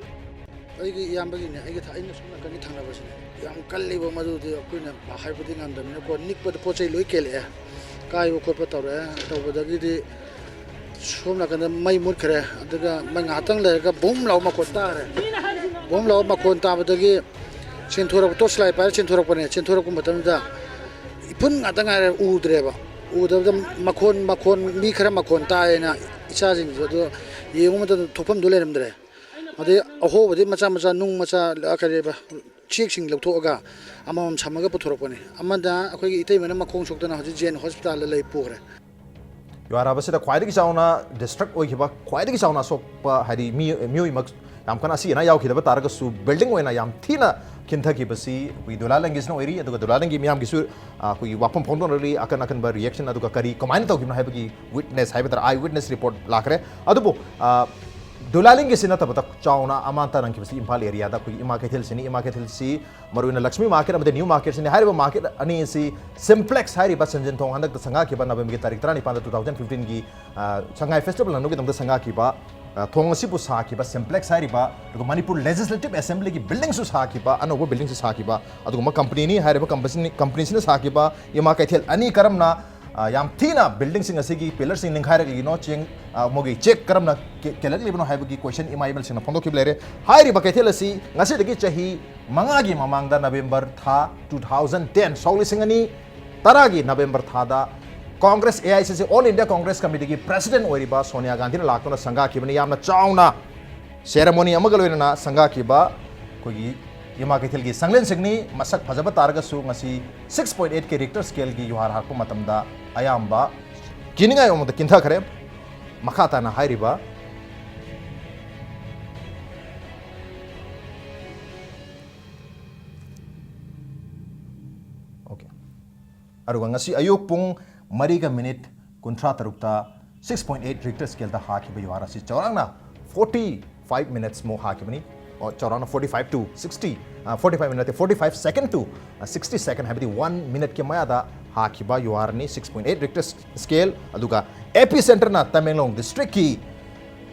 Speaker 11: ꯑꯩꯒꯤ ꯏꯌꯥꯝꯕꯒꯤꯅꯦ ꯑꯩꯒꯤ ꯑꯩꯅ ꯁꯣꯝ ꯅꯥꯀꯟꯒꯤ ꯊꯪꯅꯕꯁꯤꯅꯦ ꯌꯥꯝ ꯀꯜꯂꯤꯕ ꯃꯗꯨꯗꯤ ꯑꯩꯈꯣꯏꯅ ꯍꯥꯏꯕꯗꯤ ꯉꯝꯗꯕꯅꯤꯅꯀꯣ ꯅꯤꯛꯄꯗ ꯄꯣꯠ ꯆꯩ ꯂꯣꯏ ꯀꯦꯜꯂꯛꯑꯦ ꯀꯥꯏꯕ ꯈꯣꯠꯄ ꯇꯧꯔꯛꯑꯦ ꯇꯧꯕꯗꯒꯤꯗꯤ ꯁꯣꯝ ꯅꯥꯀꯟꯗ ꯃꯩ ꯃꯨꯠꯈ꯭ꯔꯦ ꯑꯗꯨꯒ ꯃꯩ ꯉꯥꯏꯍꯥꯛꯇꯪ ꯂꯩꯔꯒ ꯕꯨꯝ ꯂꯥꯎ ꯃꯈꯣꯟ ꯇꯥꯔꯦ ꯕꯨꯝ ꯂꯥꯎ ꯃꯈꯣꯟ ꯇꯥꯕꯗꯒꯤ ꯆꯦꯟꯊꯣꯔꯛꯄ ꯇꯣꯔꯆ ꯂꯥꯏꯠ ꯄꯥꯏꯔ ꯆꯦꯟꯊꯣꯔꯛꯄꯅꯦ ꯆꯦꯟꯊꯣꯔꯛꯄ ꯃꯇꯝꯗ ꯏꯐꯨꯟ ꯉꯥꯛꯇ ꯉꯥꯏꯔꯦ ꯎꯗ꯭ꯔꯦꯕ ꯎꯗꯕꯗ ꯃꯈꯣꯟ ꯃꯤ ꯈꯔ ꯃꯈꯣꯟ ꯇꯥꯏꯌꯦꯅ ꯏꯆꯥꯁꯤꯡꯁꯨ ꯑꯗꯨ ꯌꯦꯡꯕ ꯃꯇꯝꯗ ꯊꯣꯛꯐꯝꯗꯨ ꯂꯩꯔꯝꯗ꯭ꯔꯦ ꯑꯗꯩ ꯑꯍꯣꯕꯗꯤ ꯃꯆꯥ ꯃꯆꯥ ꯅꯨꯡ ꯃꯆꯥ ꯀꯔꯤꯕ ꯆꯦꯛꯁꯤꯡ ꯂꯧꯊꯣꯛꯑꯒ ꯑꯃꯃꯝ ꯁꯝꯃꯒ ꯄꯨꯊꯣꯔꯛꯄꯅꯤ ꯑꯃꯗ ꯑꯩꯈꯣꯏꯒꯤ ꯏꯇꯩꯃꯅ ꯃꯈꯣꯡ ꯁꯣꯛꯇꯅ ꯍꯧꯖꯤꯛ ꯖꯦꯟ ꯍꯣꯁꯄꯤꯇꯥꯜꯗ ꯂꯩ ꯄꯨꯈ꯭ꯔꯦ
Speaker 1: ꯌꯨꯍꯥꯔꯥꯕꯁꯤꯗ ꯈ꯭ꯋꯥꯏꯗꯒꯤ ꯆꯥꯎꯅ ꯗꯤꯁꯇ꯭ꯔꯛ ꯑꯣꯏꯈꯤꯕ ꯈ꯭ꯋꯥꯏꯗꯒꯤ ꯆꯥꯎꯅ ꯑꯁꯣꯛꯄ ꯍꯥꯏꯗꯤ ꯃꯤꯑꯣꯏꯃꯛ ꯌꯥꯝ ꯀꯟꯅ ꯑꯁꯤ ꯑꯅꯥ ꯌꯥꯎꯈꯤꯗꯕ ꯇꯥꯔꯒꯁꯨ ꯕꯤꯜꯗꯤꯡ ꯑꯣꯏꯅ ꯌꯥꯝ ꯊꯤꯅ ꯈꯤꯟꯊꯈꯤꯕꯁꯤ ꯑꯩꯈꯣꯏ ꯗꯣꯂꯥꯂꯦꯡꯒꯤꯁꯤꯅ ꯑꯣꯏꯔꯤ ꯑꯗꯨꯒ ꯗꯣꯂꯥꯂꯦꯡꯒꯤ ꯃꯤꯌꯥꯝꯒꯤꯁꯨ ꯑꯩꯈꯣꯏꯒꯤ ꯋꯥꯐꯝ ꯐꯣꯡꯗꯣꯛꯅꯔꯤ ꯑꯀꯟꯕ ꯔꯤꯌꯦꯛꯁꯟ ꯑꯗꯨꯒ ꯀꯃꯥꯏꯅ ꯇꯧꯈꯤꯕꯅꯣ ꯍꯥꯏꯕꯒꯤ ꯋꯤꯠꯅꯦꯁ ꯍꯥꯏꯕ ꯇꯥꯔꯦ ꯑꯥꯏ ꯋꯤꯠꯅꯦꯁ ꯔꯤꯄꯣꯔꯠ ꯂꯥꯛꯈ꯭ꯔꯦ ꯑꯗꯨꯕꯨ Dolaling si nata batak chauna amanta nang kibasi Imphal area da kui ima kethil si maruina Lakshmi market amade new market sini hariba market ani si simplex hari ba sanjin thong handak sanga ki ba November ki tarik 2015 gi Shanghai festival nanu ki dam sanga ki ba thong si bu sa ki ba simplex hari ba adugo Manipur legislative assembly ki building su sa ki ba anobo building su sa ki ba adugo ma company ni hariba company sini sa ki ba ima kethil ani karamna yam thina building sing asigi pillars sing ningkhare gi no ching mogi check karamna kelak libno haibagi question email sing phongdo kiblere hairi ba kethel asi ngasi dagi chahi manga gi mamangda November tha 2010 soli singani taragi November tha da Congress AICC All India Congress Committee gi president oiriba Sonia Gandhi na lakona sanga kibani yamna chauna ceremony amagaloina sanga kiba kogi Yama kethil gi sanglen singni masak phajaba taragasu ngasi 6.8 ke Richter scale gi yuhar hakpa matamda ayamba kininga yomda kintha khare makhata na hairiba okay aruga ngasi ayuk pung mariga minute kuntra tarukta 6.8 Richter scale da hakiba yuhara si chawrangna 45 minutes mo hakibani or around 45 to 60 45 minute 45 second to 60 second habidi 1 minute ke mayada hakiba yuarni 6.8 Richter scale aduga epicenter na Tamenglong district ki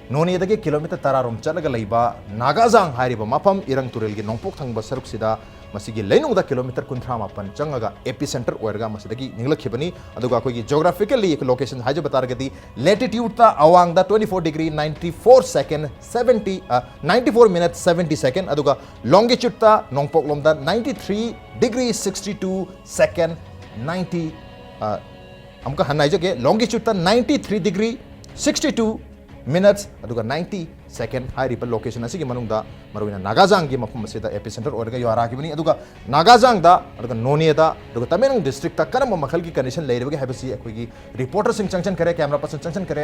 Speaker 1: noni dagi kilometer tararom chalaga leiba Nagazang hairiba mapam irang turel gi nongpok thangba saruk sida masigi leinung da kilometer kunthra mapan changaga epicenter oirga masidagi ninglakkhibani aduga koi geographically location haje batargadi latitude ta awang da 24 degree 94 second 70 94 minutes 70 second aduga longitude ta nongpok lomda 93 degree 62 second 90 amka hanai jage longitude ta 93 degree 62 minutes aduga 90 second high ripple location asigi manungda maruina nagajang gi mafum asida epicenter orga yara gi bani aduga nagajang da aduga nonia da aduga tamenung district ta karam makhal gi condition leiribagi habasi akoigi reporter sing changchan kare camera person changchan kare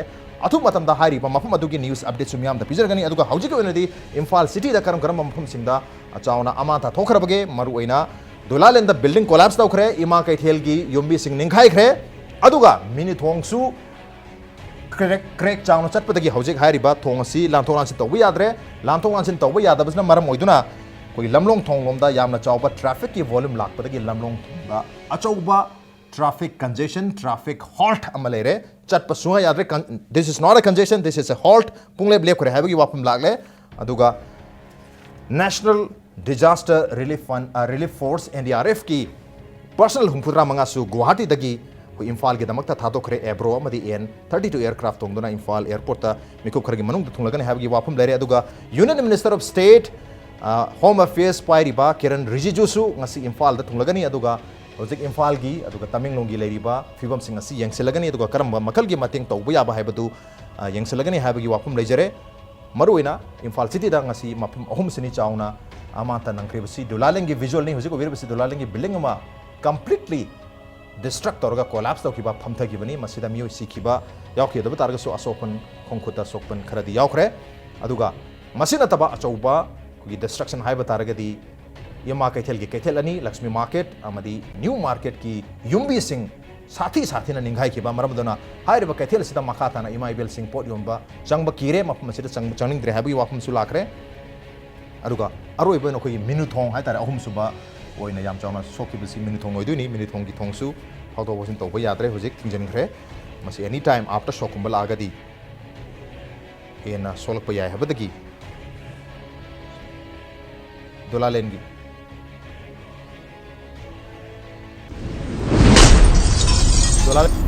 Speaker 1: athu matam da high ripa mafum adugi news update sumyam da pizargani aduga hauji gi wenadi imphal city da karam karam mafum sing da achauna amata thokhrabage maruina dolalen da building collapse tawkhre ima kaithel gi yombi sing ninghai khre aduga mini thongsu crack chawna chatpadagi hojik hairiba thong asi lanthong lansin tawba yadre lanthong lansin tawba yadabasna maram oiduna koi lamlong thonglomda yamna chawba traffic ki volume lakpadagi lamlong thongda achauba traffic congestion traffic halt amalere chatpa suha yadre this is not a congestion this is a halt pungle blep kore habagi wapum lagle aduga national disaster relief force NDRF ki personal humphudra mangasu guwahati dagi Imphal ki damakta thadokre ebro amadi N32 aircraft tongduna Imphal airport ta mikuk khargi manung thunglagani habgi wapum lere aduga Union Minister of State Home Affairs pairiba Kiran Rijiju su ngasi Imphal da thunglagani aduga hojik Imphal gi aduga Tamenglong gi leiriba fibam sing ngasi yengselagani aduga karamba makal gi mating tawba yaba haibadu yengselagani habgi wapum leijare maruina Imphal city da ngasi mapum ahum sini chauna amanta nangkribasi dulalengi visual ni hojik obirabasi dulalengi building ama completely destruct torga collapse tawkiba phamthagibani masida miyoi sikhiba yaukhiba targasu asokpan khongkhuta sokpan kharadi yaukre aduga masina taba achauba ki destruction haiba taragadi yama kaithel gi kaithel ani Lakshmi market amadi new market ki yumbi sing sathi na ninghai khiba maramdona hairiba kaithel sida makhata na imaibel sing pot yomba changba kire mapum sida changning dre habi wapum su lakre aduga aroiba no koi minuthong hai tara ahum suba oina yam chawna sokibasi minuthong oiduni minuthong gi thongsu haudo bosin tawba yadre hojik thingjankhre masi any time after shokumba lagadi ena solakpa yai habadagi dolalengi dolal